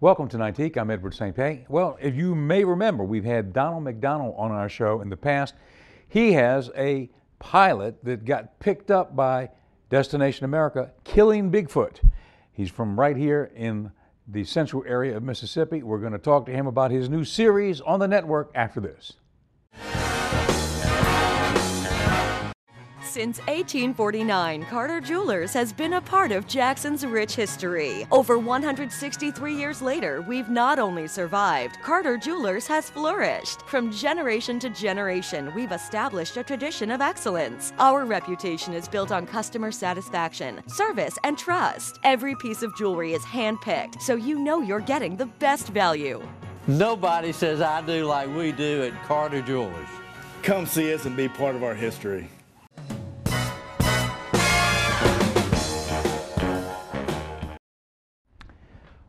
Welcome to Nightique. I'm Edward St. Pé. Well, if you may remember, we've had Donald McDonald on our show in the past. He has a pilot that got picked up by Destination America, killing Bigfoot. He's from right here in the central area of Mississippi. We're going to talk to him about his new series on the network after this. Since 1849, Carter Jewelers has been a part of Jackson's rich history. Over 163 years later, we've not only survived, Carter Jewelers has flourished. From generation to generation, we've established a tradition of excellence. Our reputation is built on customer satisfaction, service, and trust. Every piece of jewelry is handpicked, so you know you're getting the best value. Nobody says I do like we do at Carter Jewelers. Come see us and be part of our history.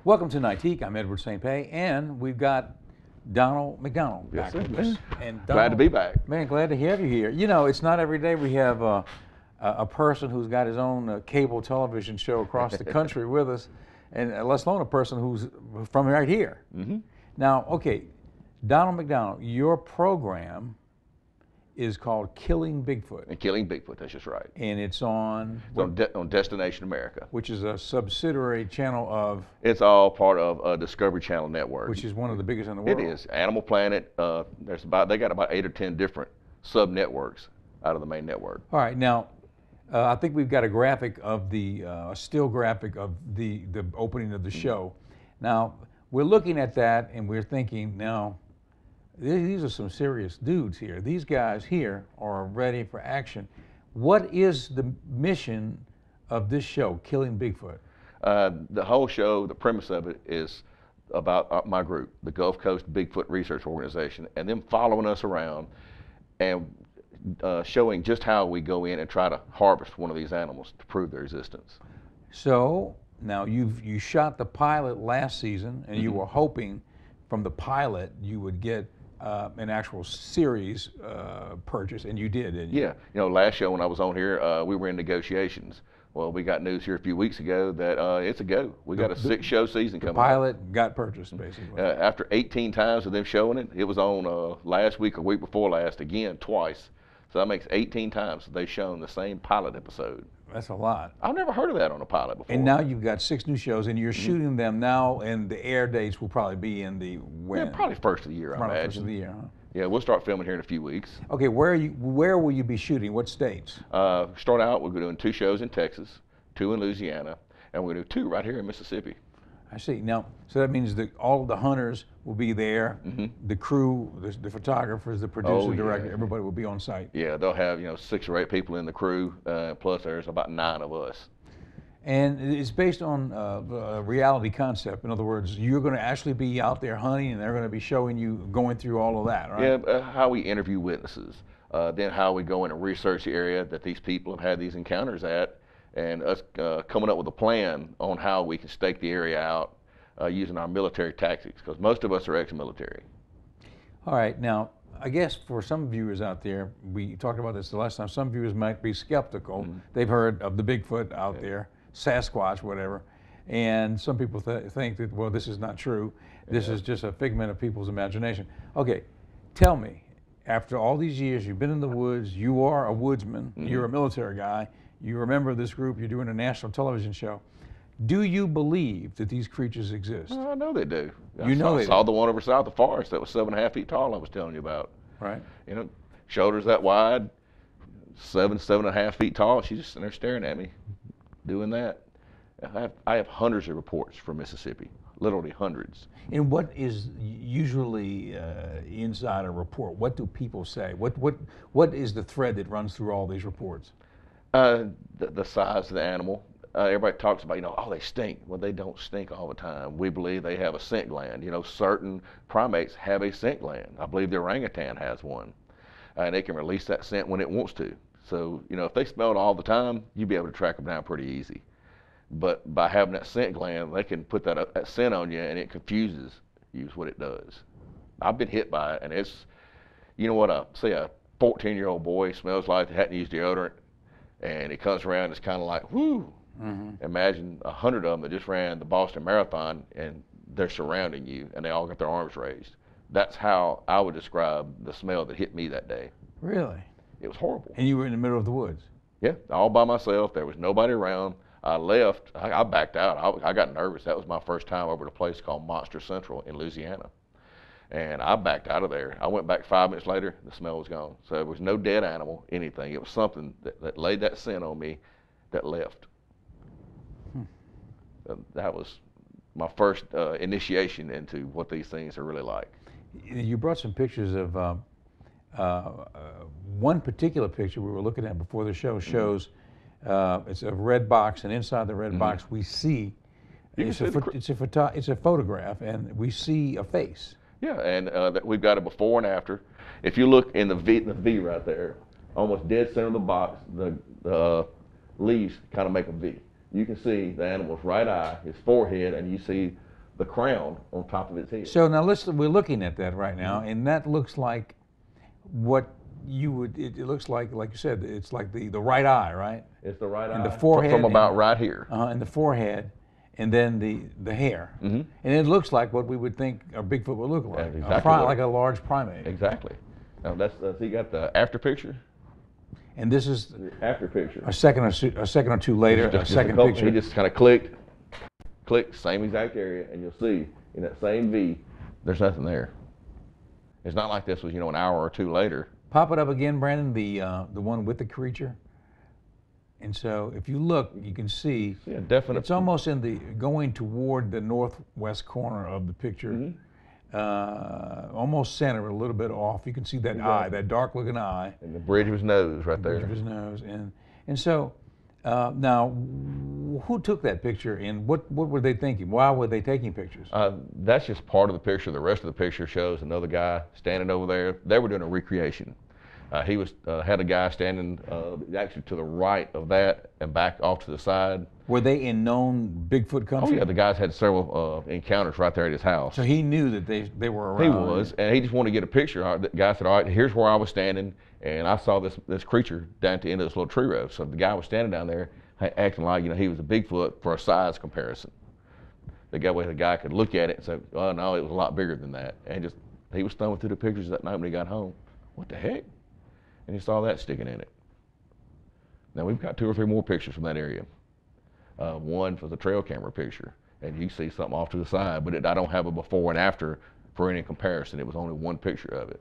Welcome to Nightique. I'm Edward St. Pé, and we've got Donald McDonald Yes, back with sir. us. And Donald, Glad to be back. Man, glad to have you here. You know, it's not every day we have a person who's got his own cable television show across the country with us, and let alone a person who's from right here. Mm-hmm. Now, okay, Donald McDonald, your program is called Killing Bigfoot. And Killing Bigfoot, that's just right. And it's on, It's on Destination America. which is a subsidiary channel of, It's all part of Discovery Channel Network. which is one of the biggest in the world. It is. Animal Planet, they got about 8 or 10 different sub-networks out of the main network. All right, now, I think we've got a graphic of a still graphic of the opening of the show. Now, we're looking at that and we're thinking, now, these are some serious dudes here. These guys here are ready for action. What is the mission of this show, Killing Bigfoot? The whole show, the premise of it is about my group, the Gulf Coast Bigfoot Research Organization, and them following us around and showing just how we go in and try to harvest one of these animals to prove their existence. So now you shot the pilot last season, and you were hoping from the pilot you would get an actual series purchase, and you did, didn't you? Yeah, you know, last show when I was on here, we were in negotiations. Well, we got news here a few weeks ago that it's a go. We got a 6-show season coming up. Pilot got purchased, basically. After 18 times of them showing it, it was on last week or week before last again, twice. So that makes 18 times they've shown the same pilot episode. That's a lot. I've never heard of that on a pilot before. And now you've got 6 new shows, and you're shooting them now, and the air dates will probably be in the when? Yeah, probably first of the year, I Probably imagine. first of the year, huh? Yeah, we'll start filming here in a few weeks. Okay, where will you be shooting? What states? Start out, we're doing 2 shows in Texas, 2 in Louisiana, and we're going to do 2 right here in Mississippi. I see. Now, so that means that all of the hunters will be there, the crew, the photographers, the producer, director, everybody will be on site. Yeah, they'll have 6 or 8 people in the crew, plus there's about 9 of us. And it's based on a reality concept. In other words, you're going to actually be out there hunting, and they're going to be showing you going through all of that, right? Yeah, how we interview witnesses, then how we go in and research the area that these people have had these encounters at, and us coming up with a plan on how we can stake the area out using our military tactics, because most of us are ex-military. All right, now, I guess for some viewers out there, we talked about this the last time, some viewers might be skeptical. They've heard of the Bigfoot out there, Sasquatch, whatever, and some people think that, well, this is not true. This is just a figment of people's imagination. Okay, tell me, after all these years, you've been in the woods, you are a woodsman, you're a military guy, you're a member of this group, you're doing a national television show. Do you believe that these creatures exist? I know they do. You know they I saw do. the one over south of Forest that was 7.5 feet tall I was telling you about. Right. You know, shoulders that wide, 7.5 feet tall. She's just sitting there staring at me, doing that. I have hundreds of reports from Mississippi, literally hundreds. And what is usually inside a report? What do people say? What is the thread that runs through all these reports? The size of the animal. Everybody talks about, oh, they stink. Well, they don't stink all the time. We believe they have a scent gland. Certain primates have a scent gland. I believe the orangutan has one. And it can release that scent when it wants to. So, if they smell it all the time, you'd be able to track them down pretty easy. But by having that scent gland, they can put that scent on you, and it confuses you is what it does. I've been hit by it, and it's, say a 14-year-old boy smells like they hadn't used deodorant, and it comes around, it's kind of like, whoo. Imagine 100 of them that just ran the Boston Marathon, and they're surrounding you and they all got their arms raised. That's how I would describe the smell that hit me that day. Really? It was horrible. And you were in the middle of the woods? Yeah, all by myself. There was nobody around. I left. I backed out. I got nervous. That was my first time over at a place called Monster Central in Louisiana. And I backed out of there. I went back 5 minutes later, the smell was gone. So there was no dead animal, anything. It was something that laid that scent on me that left. That was my first initiation into what these things are really like. You brought some pictures of one particular picture we were looking at before the show shows it's a red box, and inside the red box we see it's a photograph, and we see a face. Yeah, and we've got a before and after. If you look in the V right there, almost dead center of the box, the leaves kind of make a V. You can see the animal's right eye, his forehead, and you see the crown on top of its head. So now listen, we're looking at that right now, and that looks like what you would, it looks like you said, it's like the right eye, right? It's the right eye. And the forehead. From about right here. And the forehead, and then the hair. And it looks like what we would think a Bigfoot would look like. Exactly like a large primate. Exactly. Now that's, so you got the after picture? And this is the after picture. A second or two later, a second picture. He just kind of clicked, same exact area, and you'll see in that same V, there's nothing there. It's not like this was, an hour or two later. Pop it up again, Brandon, the one with the creature. And so if you look, you can see it's almost going toward the northwest corner of the picture. Almost center, a little bit off. You can see that eye, that dark looking eye. And the bridge of his nose right there. The bridge of his nose. And so now, who took that picture, and what were they thinking? Why were they taking pictures? That's just part of the picture. The rest of the picture shows another guy standing over there. They were doing a recreation. He had a guy standing actually to the right of that and back off to the side. Were they in known Bigfoot country? Oh yeah, the guys had several encounters right there at his house. So he knew that they were around. He was, and he just wanted to get a picture. The guy said, all right, here's where I was standing, and I saw this creature down at the end of this little tree row. So the guy was standing down there acting like he was a Bigfoot for a size comparison. The guy could look at it and say, oh no, it was a lot bigger than that. And he was thumbing through the pictures that night when he got home. What the heck? And he saw that sticking in it. Now we've got 2 or 3 more pictures from that area. One was a trail camera picture, and you see something off to the side, but I don't have a before and after for any comparison. It was only one picture of it.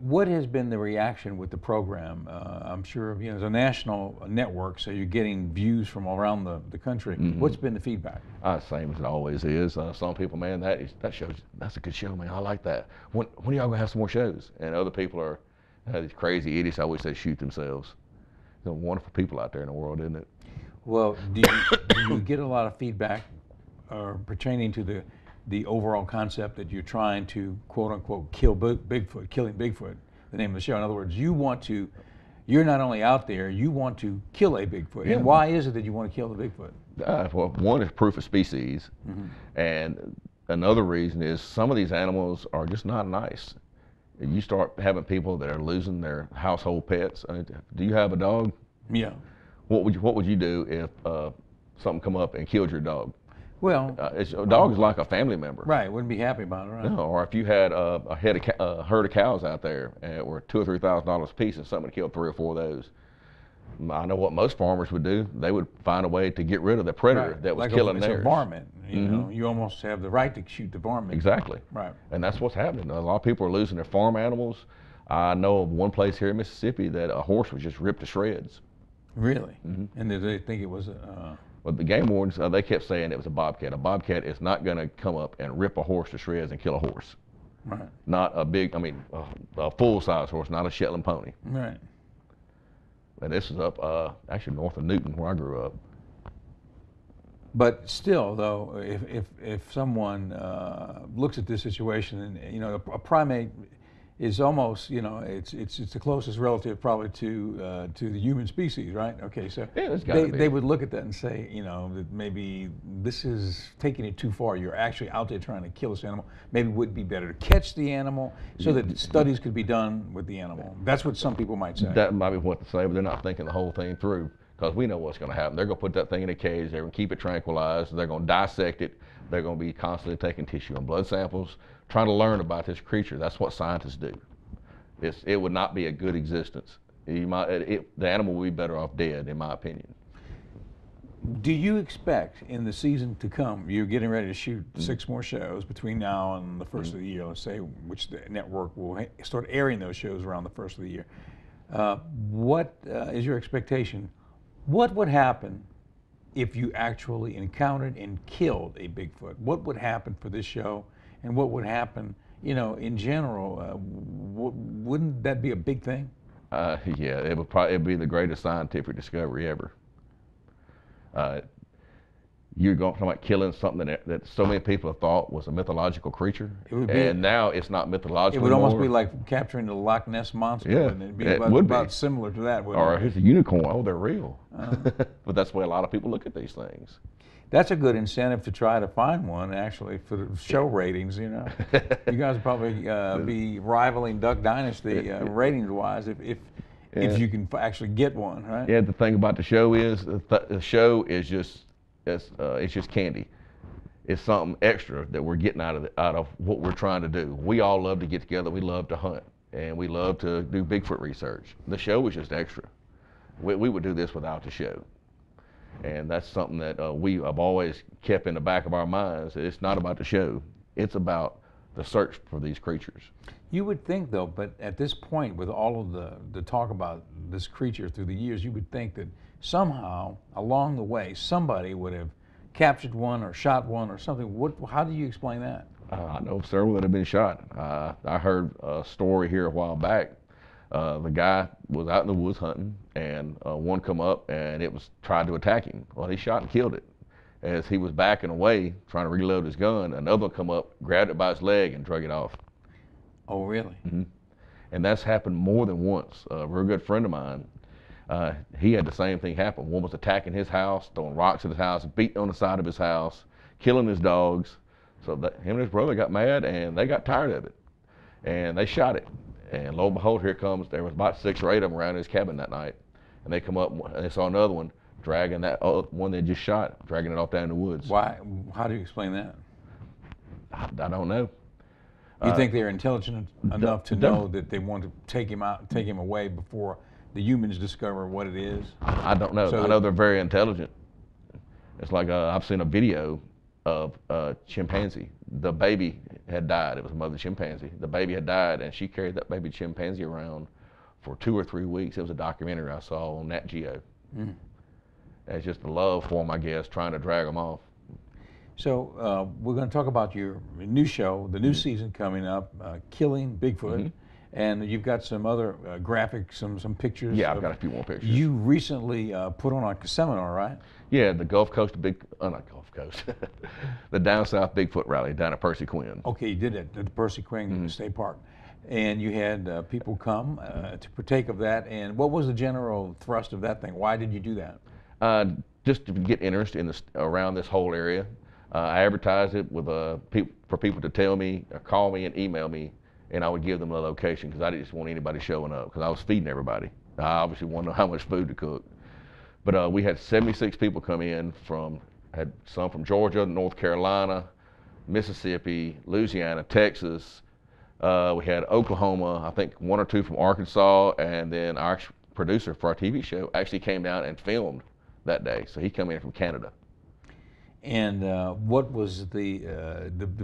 What has been the reaction with the program? I'm sure there's a national network, so you're getting views from around the country. What's been the feedback? Same as it always is. Some people, man, that's a good show, man. I like that. When are y'all gonna have some more shows? And other people are these crazy idiots. I always say shoot themselves. There's wonderful people out there in the world, isn't it? Well, do you get a lot of feedback pertaining to the overall concept that you're trying to, quote unquote, kill Bigfoot, killing Bigfoot, the name of the show? In other words, you're not only out there, you want to kill a Bigfoot. Yeah. And why is it that you want to kill the Bigfoot? Well, one is proof of species, and another reason is some of these animals are just not nice. You start having people that are losing their household pets. Do you have a dog? Yeah. What would you do if something come up and killed your dog? Well, a dog is like a family member. Right. Wouldn't be happy about it, right? No. Or if you had a herd of cows out there and were $2,000 or $3,000 a piece, and somebody killed 3 or 4 of those. I know what most farmers would do. They would find a way to get rid of the predator that was killing theirs. Like a varmint. You almost have the right to shoot the varmint. Exactly. Right. And that's what's happening. A lot of people are losing their farm animals. I know of one place here in Mississippi that a horse was just ripped to shreds. Really? And did they think it was Well, the game wardens, they kept saying it was a bobcat. A bobcat is not going to come up and rip a horse to shreds and kill a horse. Right. Not a a full-size horse, not a Shetland pony. Right. And this is up actually north of Newton, where I grew up. But still, though, if someone looks at this situation, and a primate is almost, it's the closest relative probably to the human species, right? Okay, so yeah, they would look at that and say, that maybe this is taking it too far. You're actually out there trying to kill this animal. Maybe it would be better to catch the animal so that studies could be done with the animal. That's what some people might say. That might be what to say, but they're not thinking the whole thing through. because we know what's going to happen. They're going to put that thing in a cage. They're going to keep it tranquilized. They're going to dissect it. They're going to be constantly taking tissue and blood samples, trying to learn about this creature. That's what scientists do. It would not be a good existence. The animal would be better off dead, in my opinion. Do you expect in the season to come, you're getting ready to shoot 6 more shows between now and the first of the year, let's say, which the network will start airing those shows around the first of the year. What is your expectation? What would happen if you actually encountered and killed a Bigfoot? What would happen for this show, and what would happen, in general? Wouldn't that be a big thing? Yeah, it'd be the greatest scientific discovery ever. You're talking about killing something that so many people have thought was a mythological creature, and now it's not mythological. It would anymore. almost be like capturing the Loch Ness monster. Yeah, and it'd be it about, would about be. similar to that. Or here's a unicorn. Oh, they're real. But that's the way a lot of people look at these things. That's a good incentive to try to find one, actually, for the show ratings. You guys would probably be rivaling Duck Dynasty ratings-wise if you can actually get one, right? Yeah, the thing about the show is the show is just it's just candy. It's something extra that we're getting out of what we're trying to do. We all love to get together. We love to hunt, and we love to do Bigfoot research. The show is just extra. We would do this without the show, and that's something that we have always kept in the back of our minds. It's not about the show. It's about the search for these creatures. You would think, though, but at this point, with all of the talk about this creature through the years, you would think that somehow along the way somebody would have captured one or shot one or something. How do you explain that? I know several that have been shot. I heard a story here a while back. The guy was out in the woods hunting, and one come up and it was tried to attack him. Well, he shot and killed it. As he was backing away, trying to reload his gun, another one come up, grabbed it by its leg, and drug it off. Oh, really? Mm-hmm. And that's happened more than once. A real good friend of mine, he had the same thing happen. One was attacking his house, throwing rocks at his house, beating on the side of his house, killing his dogs. So him and his brother got mad, and they got tired of it, and they shot it. And lo and behold, there was about 6 or 8 of them around his cabin that night, and they come up and they saw another one dragging that one they just shot, dragging it off down in the woods. Why? How do you explain that? I don't know. You think they're intelligent enough to know that they want to take him away before the humans discover what it is? I don't know. I know they're very intelligent. It's like I've seen a video of a chimpanzee. The baby had died. It was a mother chimpanzee. The baby had died, and she carried that baby chimpanzee around for 2 or 3 weeks. It was a documentary I saw on Nat Geo. Mm. It's just a love for them, I guess, trying to drag them off. So we're going to talk about your new show, the new season coming up, Killing Bigfoot, and you've got some other graphics, some pictures. Yeah, I've got a few more pictures. You recently put on a seminar, right? Yeah, the Gulf Coast not Gulf Coast, the Down South Bigfoot Rally down at Percy Quinn. Okay, you did it at the Percy Quinn State Park, and you had people come to partake of that. And what was the general thrust of that thing? Why did you do that? Just to get interest in around this whole area. I advertised it with for people to tell me, or call me and email me, and I would give them the location because I didn't just want anybody showing up because I was feeding everybody. I obviously wanted to know how much food to cook. But we had 76 people come in had some from Georgia, North Carolina, Mississippi, Louisiana, Texas. We had Oklahoma, I think 1 or 2 from Arkansas, and then our producer for our TV show actually came down and filmed that day. So he came in from Canada. And what was the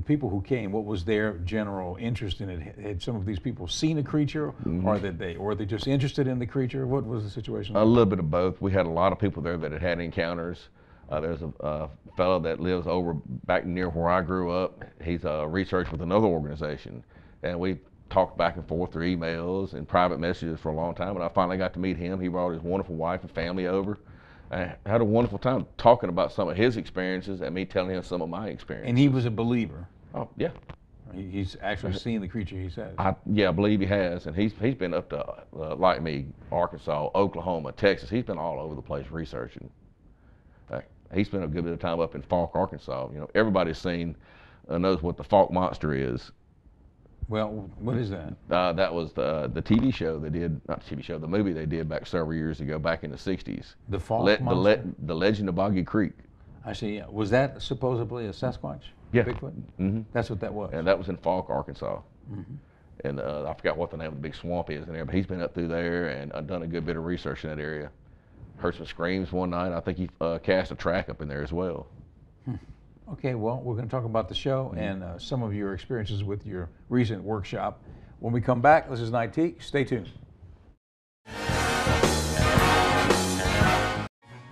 people who came? What was their general interest in it? Had some of these people seen a creature, or were they just interested in the creature? What was the situation? A little bit of both. We had a lot of people there that had encounters. There's a fellow that lives over back near where I grew up. He's researched with another organization, and we talked back and forth through emails and private messages for a long time. And I finally got to meet him. He brought his wonderful wife and family over. I had a wonderful time talking about some of his experiences and me telling him some of my experiences. And he was a believer. Oh, yeah. He's actually seen the creature, he says. I believe he has. And he's been up to, like me, Arkansas, Oklahoma, Texas. He's been all over the place researching. He spent a good bit of time up in Falk, Arkansas. Everybody's knows what the Falk monster is. Well, what is that? That was the TV show they did, not the TV show, the movie they did back several years ago, back in the 60s. The Falk Monster? The Legend of Boggy Creek. I see. Was that supposedly a Sasquatch? Yeah. Bigfoot? Mm-hmm. That's what that was. And that was in Falk, Arkansas. Mm-hmm. And I forgot what the name of the big swamp is in there, but he's been up through there and done a good bit of research in that area. Heard some screams one night. I think he cast a track up in there as well. Okay, well, we're going to talk about the show and some of your experiences with your recent workshop. When we come back, this is Nightique. Stay tuned.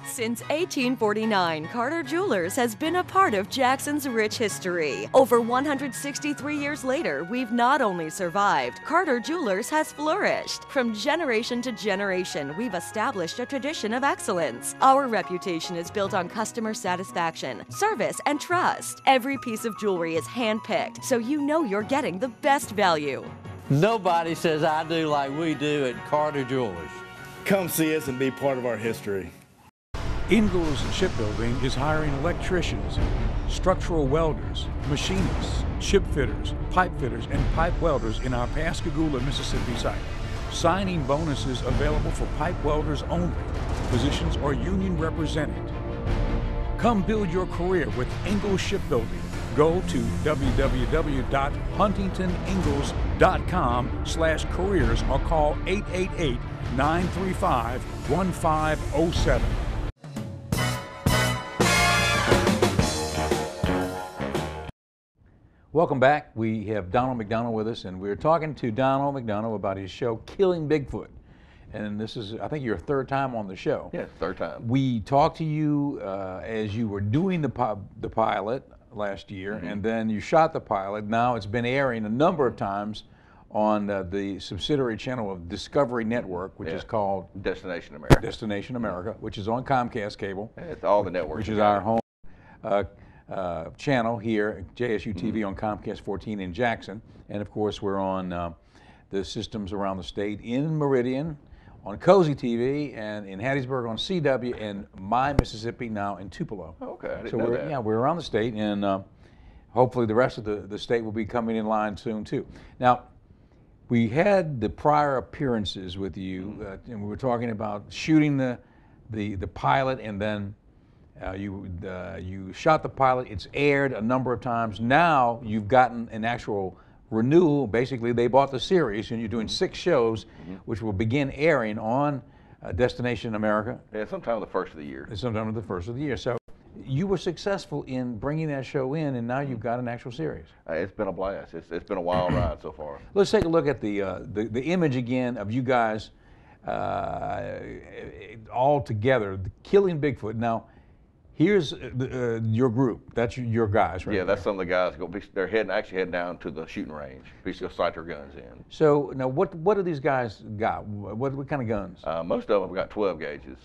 Since 1849, Carter Jewelers has been a part of Jackson's rich history. Over 163 years later, we've not only survived, Carter Jewelers has flourished. From generation to generation, we've established a tradition of excellence. Our reputation is built on customer satisfaction, service, and trust. Every piece of jewelry is handpicked, so you know you're getting the best value. Nobody says I do like we do at Carter Jewelers. Come see us and be part of our history. Ingalls Shipbuilding is hiring electricians, structural welders, machinists, ship fitters, pipe fitters, and pipe welders in our Pascagoula, Mississippi site. Signing bonuses available for pipe welders only. Positions are union represented. Come build your career with Ingalls Shipbuilding. Go to www.huntingtoningalls.com/careers or call 888-935-1507. Welcome back. We have Donald McDonald with us, and we're talking to Donald McDonald about his show, Killing Bigfoot. And this is, I think, your third time on the show. Yeah, third time. We talked to you as you were doing the pilot last year, and then you shot the pilot. Now it's been airing a number of times on the subsidiary channel of Discovery Network, which is called Destination America. Destination America, which is on Comcast Cable. It's all the networks. Which is our home channel here, JSU TV on Comcast 14 in Jackson. And of course, we're on the systems around the state in Meridian, on Cozy TV, and in Hattiesburg on CW, and My Mississippi now in Tupelo. Oh, okay, I didn't so know we're, that. yeah, we're around the state, and hopefully the rest of the state will be coming in line soon too. Now, we had the prior appearances with you, and we were talking about shooting the pilot, and then you shot the pilot. It's aired a number of times. Now you've gotten an actual renewal. Basically, they bought the series, and you're doing 6 shows, which will begin airing on Destination America. Yeah, sometime the first of the year. Sometime the first of the year. So you were successful in bringing that show in, and now you've got an actual series. It's been a blast. It's been a wild ride so far. Let's take a look at the image again of you guys all together, Killing Bigfoot. Now, here's your group. That's your guys, right? Yeah, that's some of the guys. They're actually heading down to the shooting range. Be to go sight their guns in. So now, what do these guys got? What kind of guns? Most of them have got 12 gauges.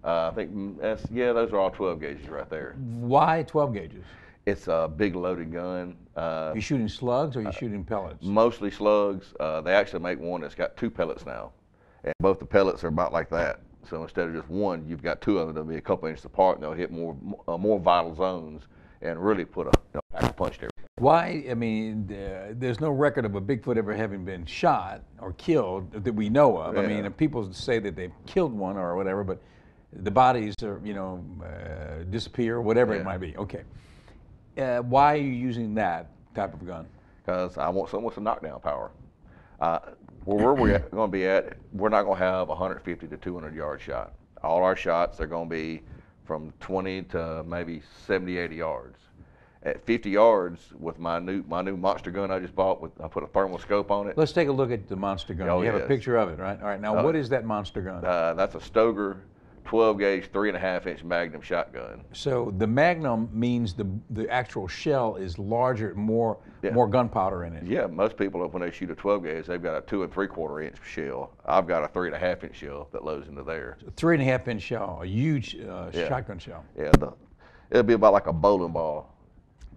I think those are all 12 gauges right there. Why 12 gauges? It's a big loaded gun. You shooting slugs or you shooting pellets? Mostly slugs. They actually make one that's got 2 pellets now, and both the pellets are about like that. So instead of just one, you've got 2 of them that'll be a couple inches apart, and they'll hit more vital pack a punch there. Why? I mean, there's no record of a Bigfoot ever having been shot or killed that we know of. Yeah. I mean, people say that they've killed one or whatever, but the bodies are, disappear, whatever it might be. Okay. Why are you using that type of gun? Because I want something with some knockdown power. Where we're going to be at, we're not going to have 150 to 200 yard shot. All our shots are going to be from 20 to maybe 70, 80 yards. At 50 yards, with my new monster gun I just bought, I put a thermal scope on it. Let's take a look at the monster gun. Oh, you have a yes. picture of it, right? All right. Now, what is that monster gun? That's a Stoger 12 gauge, 3.5 inch Magnum shotgun. So the Magnum means the actual shell is larger, more gunpowder in it. Yeah, most people, when they shoot a 12 gauge, they've got a 2 3/4 inch shell. I've got a 3.5 inch shell that loads into there. 3.5 inch shell, a huge shotgun shell. Yeah, it'll be about like a bowling ball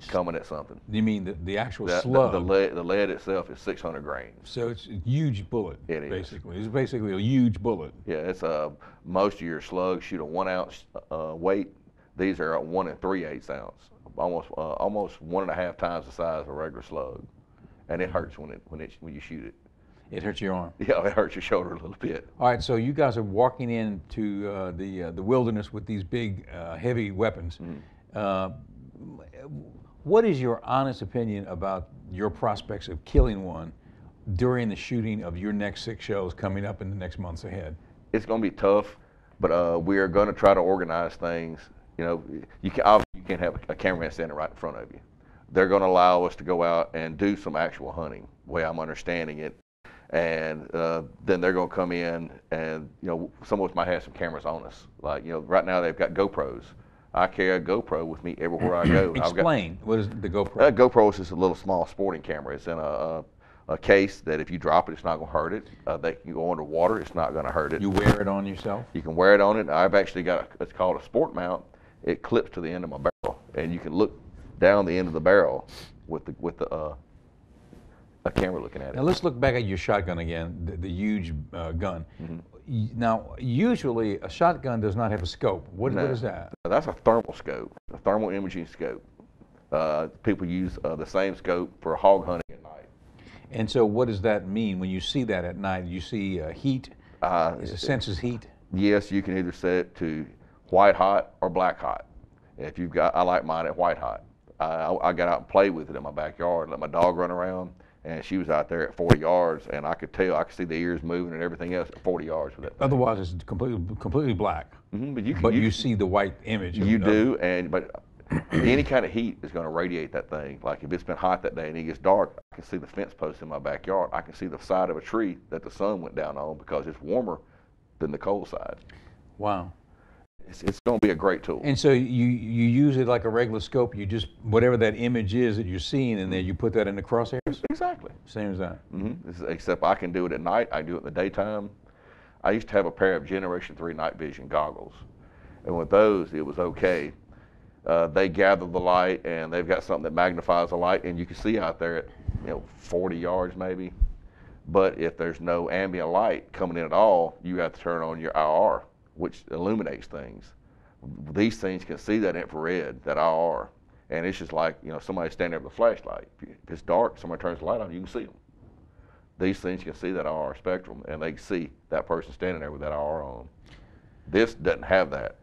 coming at something. You mean the actual slug? The lead itself is 600 grains. So it's a huge bullet. It is. Basically, it's basically a huge bullet. Yeah, it's most of your slugs shoot a 1 ounce weight. These are a 1 3/8 ounce, almost 1.5 times the size of a regular slug. and it hurts when you shoot it. It hurts your arm. Yeah, it hurts your shoulder a little bit. All right, so you guys are walking into the wilderness with these big, heavy weapons. What is your honest opinion about your prospects of killing one during the shooting of your next 6 shows coming up in the next months ahead? It's going to be tough, but we are going to try to organize things. You know, you can't have a cameraman standing right in front of you. They're going to allow us to go out and do some actual hunting, the way I'm understanding it. And then they're going to come in and, you know, some of us might have some cameras on us. Like, you know, right now they've got GoPros. I carry a GoPro with me everywhere I go. Explain, what is the GoPro? GoPro is just a little small sporting camera. It's in a case that if you drop it, it's not going to hurt it. They can go underwater, it's not going to hurt it. You wear it on yourself? You can wear it on it. I've actually got, it's called a sport mount. It clips to the end of my barrel, and you can look down the end of the barrel with a camera looking at it. Now let's look back at your shotgun again, the huge gun. Now, usually a shotgun does not have a scope. What is that? That's a thermal scope, a thermal imaging scope. People use the same scope for hog hunting at night. And so what does that mean when you see that at night? You see heat? It senses heat? Yes, you can either set it to white hot or black hot. If you've got, I like mine at white hot. I got out and played with it in my backyard, let my dog run around, and she was out there at 40 yards, and I could see the ears moving and everything else at 40 yards with that thing. Otherwise, it's completely black. But you see the white image. You do, but any kind of heat is going to radiate that thing. Like if it's been hot that day and it gets dark, I can see the fence post in my backyard. I can see the side of a tree that the sun went down on because it's warmer than the cold side. Wow. It's going to be a great tool. And so you use it like a regular scope. You just, whatever that image is that you're seeing in there, you put that in the crosshairs? Exactly. Same as that. Except I can do it at night. I do it in the daytime. I used to have a pair of Generation 3 night vision goggles. And with those, it was okay. They gather the light, and they've got something that magnifies the light, and you can see out there at 40 yards maybe. But if there's no ambient light coming in at all, you have to turn on your IR, which illuminates things. These things can see that infrared, that IR, and it's just like somebody standing there with a flashlight. If it's dark, somebody turns the light on, you can see them. These things can see that IR spectrum, and they can see that person standing there with that IR on. This doesn't have that.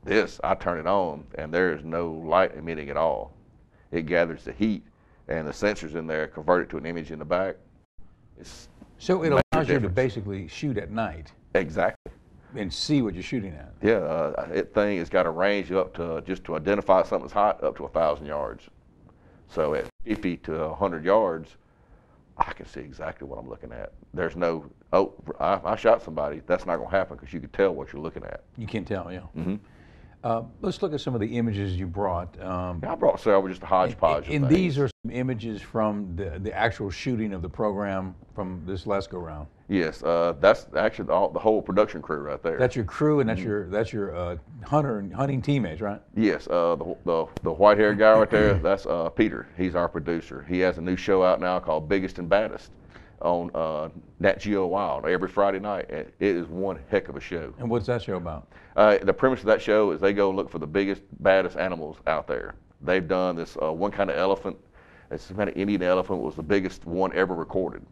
This, I turn it on, and there is no light emitting at all. It gathers the heat, and the sensors in there convert it to an image in the back. So it allows you to basically shoot at night. Exactly. And see what you're shooting at. Yeah, that thing has got a range up to, just to identify something's hot, up to 1,000 yards. So at 50 to 100 yards, I can see exactly what I'm looking at. There's no, I shot somebody. That's not going to happen because you can tell what you're looking at. You can tell, yeah. Let's look at some of the images you brought. I brought several, just a hodgepodge of and things. These are some images from the actual shooting of the program from this last go round. Yes, that's actually the whole production crew right there. That's your crew, and that's your hunting teammates, right? Yes, the white-haired guy right there, that's Peter. He's our producer. He has a new show out now called Biggest and Baddest on Nat Geo Wild every Friday night. It is one heck of a show. And what's that show about? The premise of that show is they go look for the biggest, baddest animals out there. They've done this one kind of elephant. It's some kind of Indian elephant was the biggest one ever recorded.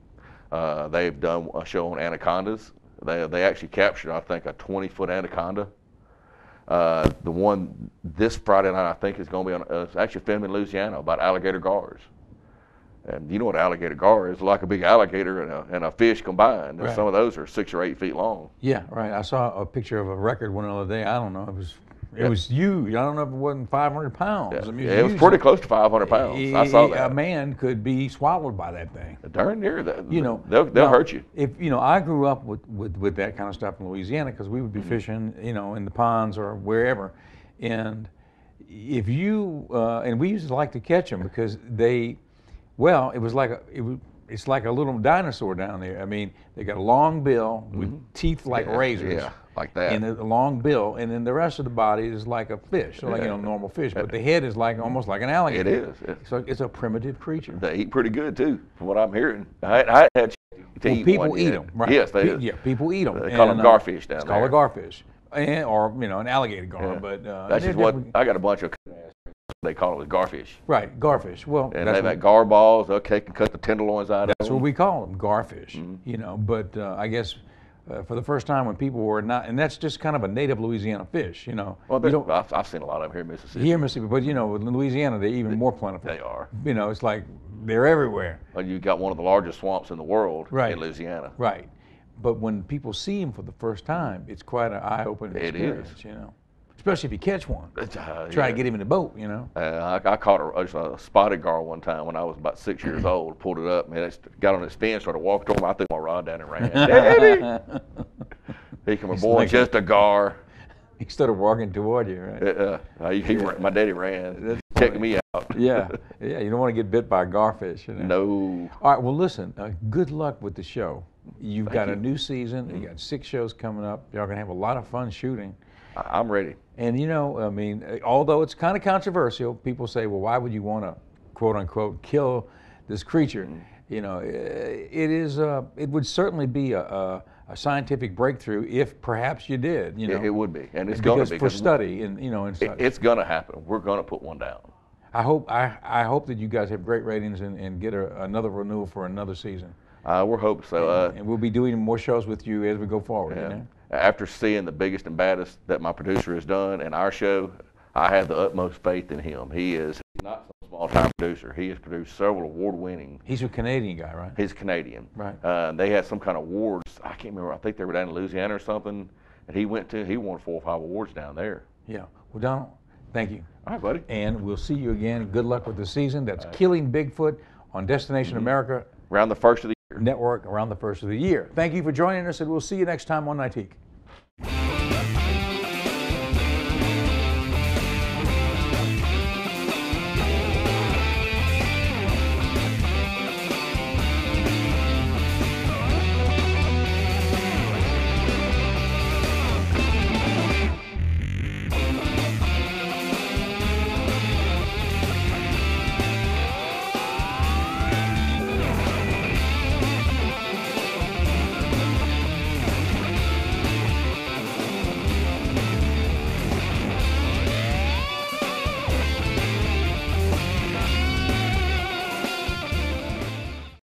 They've done a show on anacondas. They actually captured, I think, a 20-foot anaconda. The one this Friday night, I think, is going to be on. It's actually filmed in Louisiana about alligator gars. And you know what an alligator gar is? Like a big alligator and a fish combined. And right. Some of those are 6 or 8 feet long. Yeah, right. I saw a picture of a record one other day. I don't know. It was huge. I don't know if it wasn't 500 pounds. Yeah. I mean, it was pretty close to 500 pounds. I saw that. A man could be swallowed by that thing. Darn near that. They'll hurt you. If I grew up with that kind of stuff in Louisiana because we would be fishing, in the ponds or wherever, and if you and we used to like to catch them because they. Well, it's like a little dinosaur down there. I mean, they got a long bill with teeth like razors. Yeah, like that. And a long bill, and then the rest of the body is like a fish, so like normal fish. But the head is almost like an alligator. It is. So it's a primitive creature. They eat pretty good too, from what I'm hearing. I had to eat people one eat yet. them, right? Yes, they do. Yeah, people eat them. They call them garfish down there. It's called a garfish, or an alligator gar. Yeah. But that's just what I got a bunch of they call it, was garfish. Right, garfish. Well, And that's they've what, got gar balls. Okay, can cut the tenderloins out of that's them. what we call them, garfish. You know, but I guess for the first time when people were not, and that's just kind of a native Louisiana fish. You know, Well, you don't I've seen a lot of them here in Mississippi. hear Mississippi, but you know, in Louisiana they're even more plentiful. They are. You know, it's like they're everywhere. Well, you've got one of the largest swamps in the world Right. in Louisiana. Right. But when people see them for the first time, it's quite an eye-opening It experience. is. You know, especially if you catch one. Yeah. Try to get him in the boat. You know. I caught a spotted gar one time when I was about 6 years old. Pulled it up, man. It got on its fin, started walking toward me. I threw my rod down and ran. Daddy! He come aboard, like just a gar. He started walking toward you, right? My daddy ran, checking me out. Yeah, yeah. You don't want to get bit by a garfish. You know? No. All right. Well, listen. Good luck with the show. You've got you. a new season. You got 6 shows coming up. Y'all gonna have a lot of fun shooting. I'm ready. And you know, I mean, although it's kind of controversial, people say, well, why would you want to, quote unquote, kill this creature? You know, it would certainly be a scientific breakthrough if perhaps you did. You know, It would be, and it's going to be for study and you know and such. It's going to happen. We're going to put one down. I hope that you guys have great ratings and get another renewal for another season. We're hoping so. And we'll be doing more shows with you as we go forward. Yeah. You know? After seeing the biggest and baddest that my producer has done in our show, I have the utmost faith in him. He's not some small-time producer. He has produced several award-winning. He's a Canadian guy, right? He's Canadian. Right. They had some kind of awards. I can't remember. I think they were down in Louisiana or something. And he won 4 or 5 awards down there. Yeah. Well, Donald, thank you. All right, buddy. And we'll see you again. Good luck with the season. That's Killing Bigfoot on Destination America Around the first of the year. Network around the first of the year. Thank you for joining us, and we'll see you next time on Nightique.